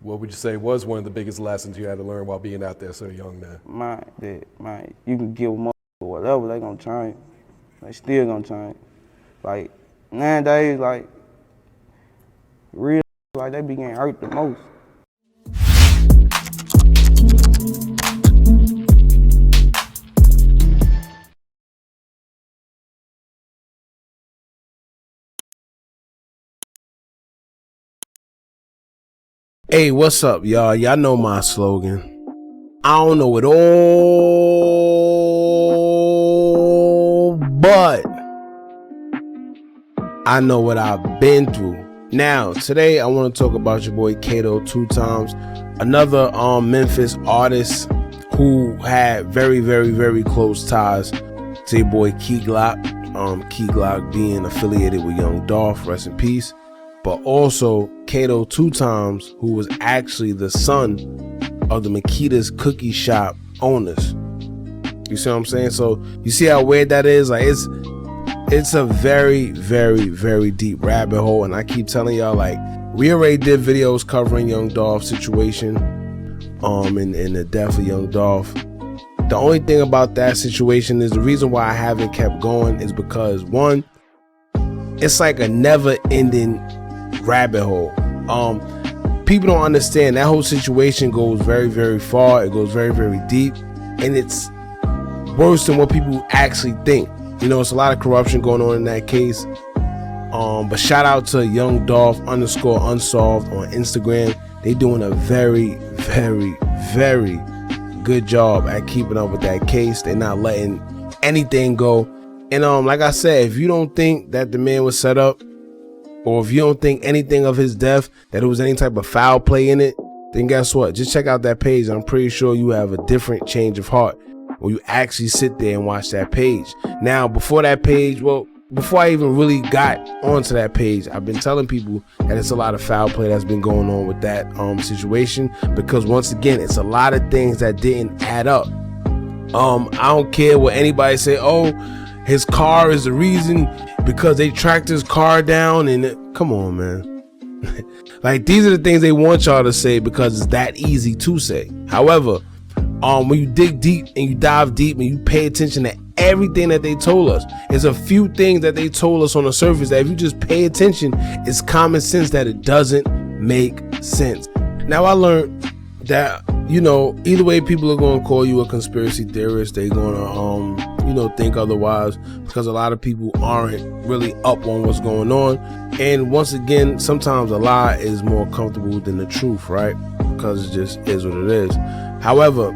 What would you say was one of the biggest lessons you had to learn while being out there so young, man? You can give them up or whatever, they gonna change. They still gonna change. Like, nowadays, like, real, like, they be getting hurt the most. Hey, what's up, y'all? Y'all know my slogan. I don't know it all, but I know what I've been through. Now, today I want to talk about your boy Kato2x, another Memphis artist who had very, very, very close ties to your boy Key Glock. Key Glock being affiliated with Young Dolph, rest in peace. But also Kato2x, who was actually the son of the Makedas cookie shop owners. You see what I'm saying? So you see how weird that is? Like, it's a very, very, very deep rabbit hole. And I keep telling y'all, like, we already did videos covering Young Dolph's situation, and the death of Young Dolph. The only thing about that situation is the reason why I haven't kept going is because, one, it's like a never-ending rabbit hole. People don't understand that whole situation goes very, very far. It goes very, very deep, and it's worse than what people actually think. You know, it's a lot of corruption going on in that case. But shout out to Young Dolph _unsolved on Instagram. They doing a very, very, very good job at keeping up with that case. They're not letting anything go. And like I said, if you don't think that the man was set up, or if you don't think anything of his death, that it was any type of foul play in it, then guess what? Just check out that page. I'm pretty sure you have a different change of heart when you actually sit there and watch that page. Now, before that page, well, before I even really got onto that page, I've been telling people that it's a lot of foul play that's been going on with that situation, because once again, it's a lot of things that didn't add up. I don't care what anybody say, oh, his car is the reason because they tracked his car down, and come on, man. Like, these are the things they want y'all to say because it's that easy to say. However, when you dig deep and you dive deep and you pay attention to everything that they told us, there's a few things that they told us on the surface that if you just pay attention, it's common sense that it doesn't make sense. Now, I learned that, you know, either way, people are going to call you a conspiracy theorist. They're going to, think otherwise, because a lot of people aren't really up on what's going on. And once again, sometimes a lie is more comfortable than the truth, right? Because it just is what it is. However,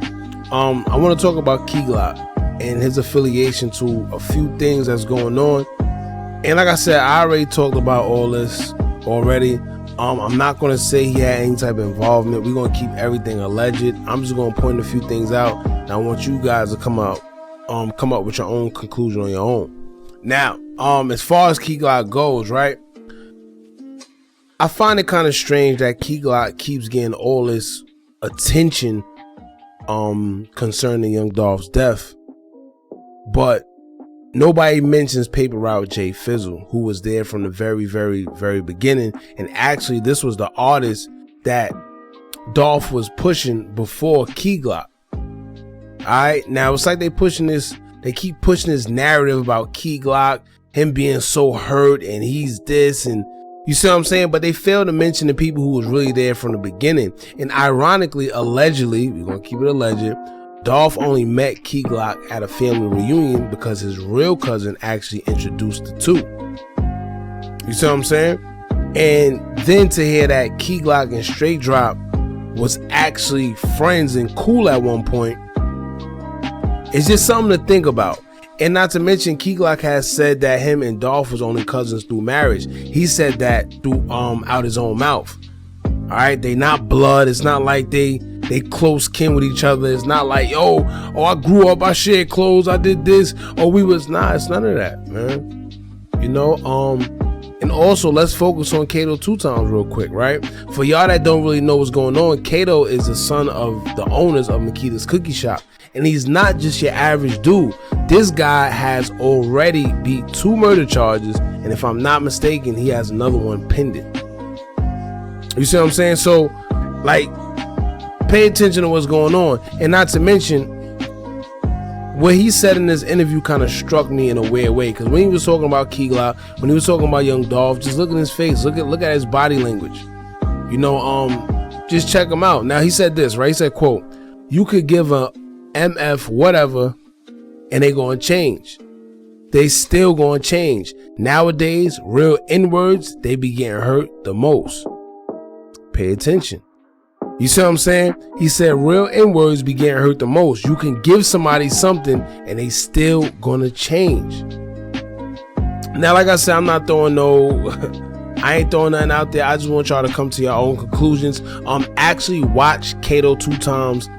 I want to talk about Key Glock and his affiliation to a few things that's going on. And like I said, I already talked about all this already. I'm not going to say he had any type of involvement. We're going to keep everything alleged. I'm just going to point a few things out, and I want you guys to come up with your own conclusion on your own. Now, as far as Key Glock goes, right, I find it kind of strange that Key Glock keeps getting all this attention concerning Young Dolph's death, but nobody mentions Paper Route J Fizzle, who was there from the very, very, very beginning. And actually, this was the artist that Dolph was pushing before Key Glock. Alright, now it's like they keep pushing this narrative about Key Glock, him being so hurt and he's this, and you see what I'm saying? But they fail to mention the people who was really there from the beginning. And ironically, allegedly, we're gonna keep it alleged, Dolph only met Key Glock at a family reunion because his real cousin actually introduced the two. You see what I'm saying? And then to hear that Key Glock and Straight Drop was actually friends and cool at one point, it's just something to think about. And not to mention, Key Glock has said that him and Dolph was only cousins through marriage. He said that through out his own mouth. All right, they not blood. It's not like they close kin with each other. It's not like, oh, I grew up, I shared clothes, I did this, or we was not. It's none of that, man. You know, and also let's focus on Kato2x real quick, right? For y'all that don't really know what's going on, Kato is the son of the owners of Makedas Cookie Shop. And he's not just your average dude. This guy has already beat 2 murder charges, and if I'm not mistaken, he has another one pending. You see what I'm saying? So Like, pay attention to what's going on. And not to mention, what he said in this interview kind of struck me in a weird way. Because when he was talking about Key Glock, when he was talking about Young Dolph, just look at his face. Look at his body language. You know, just check him out. Now, he said this, right? He said, quote, "You could give a MF whatever and they gonna change. They still gonna change. Nowadays, real N-words, they be getting hurt the most." Pay attention. You see what I'm saying? He said real N-words be getting hurt the most. You can give somebody something and they still gonna change. Now, like I said, I'm not throwing I ain't throwing nothing out there. I just want y'all to come to your own conclusions. Actually watch Kato2x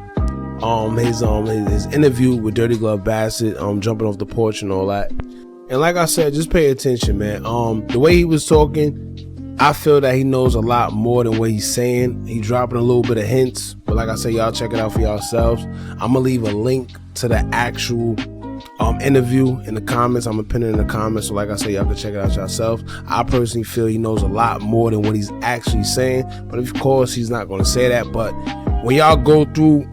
his interview with Dirty Glove Bassett, jumping off the porch and all that. And like I said, just pay attention, man. The way he was talking, I feel that he knows a lot more than what he's saying. He dropping a little bit of hints, but like I said, y'all check it out for yourselves. I'm gonna leave a link to the actual interview in the comments. I'm gonna pin it in the comments, so like I said, y'all can check it out yourself. I personally feel he knows a lot more than what he's actually saying, but of course he's not gonna say that. But when y'all go through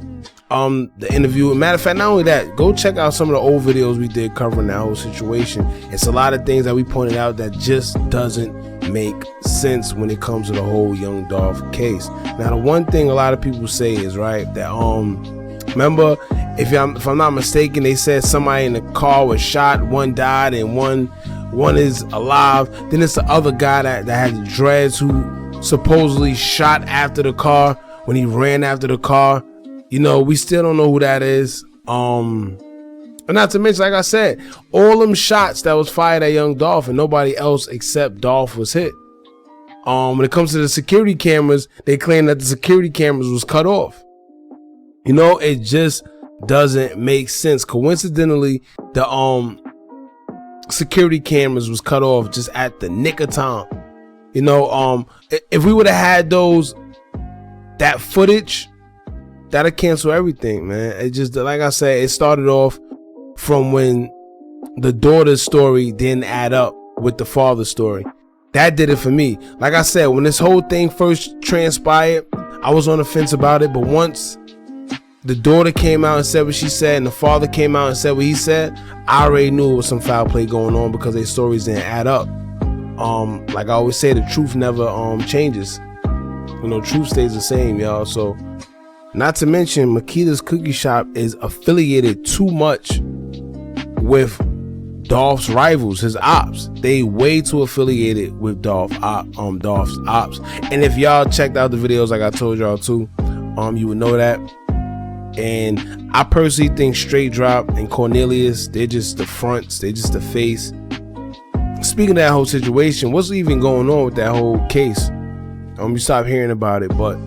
the interview, matter of fact, not only that, go check out some of the old videos we did covering that whole situation. It's a lot of things that we pointed out that just doesn't make sense when it comes to the whole Young Dolph case. Now, the one thing a lot of people say is, right, that remember, if I'm not mistaken, they said somebody in the car was shot, one died and one is alive. Then it's the other guy that had the dreads who supposedly shot after the car when he ran after the car. You know, we still don't know who that is. And not to mention, like I said, all them shots that was fired at Young Dolph and nobody else except Dolph was hit. When it comes to the security cameras, they claim that the security cameras was cut off. You know, it just doesn't make sense. Coincidentally, the security cameras was cut off just at the nick of time. You know, if we would have had that footage, that'll cancel everything, man. It just, like I said, it started off from when the daughter's story didn't add up with the father's story. That did it for me. Like I said, when this whole thing first transpired, I was on the fence about it, but once the daughter came out and said what she said and the father came out and said what he said, I already knew it was some foul play going on because their stories didn't add up. Like I always say, the truth never changes. You know, truth stays the same, y'all. So, not to mention, Makedas Cookie Shop is affiliated too much with Dolph's rivals, his ops. They way too affiliated with Dolph's ops. And if y'all checked out the videos like I told y'all to, you would know that. And I personally think Straight Drop and Cornelius, they're just the fronts, they're just the face. Speaking of that whole situation, what's even going on with that whole case? You stop hearing about it, but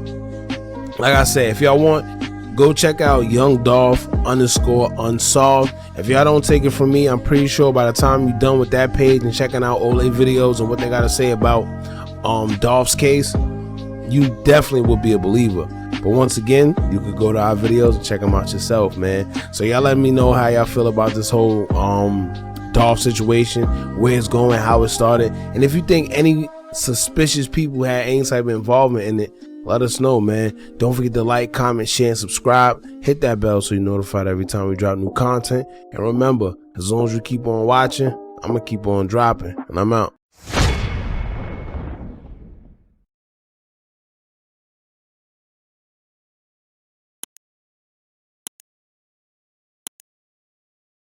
like I said, if y'all want, go check out Young Dolph _unsolved. If y'all don't take it from me, I'm pretty sure by the time you're done with that page and checking out all their videos and what they got to say about Dolph's case, you definitely will be a believer. But once again, you could go to our videos and check them out yourself, man. So y'all let me know how y'all feel about this whole Dolph situation, where it's going, how it started, and if you think any suspicious people had any type of involvement in it, let us know, man. Don't forget to like, comment, share, and subscribe. Hit that bell so you're notified every time we drop new content. And remember, as long as you keep on watching, I'm gonna keep on dropping. And I'm out.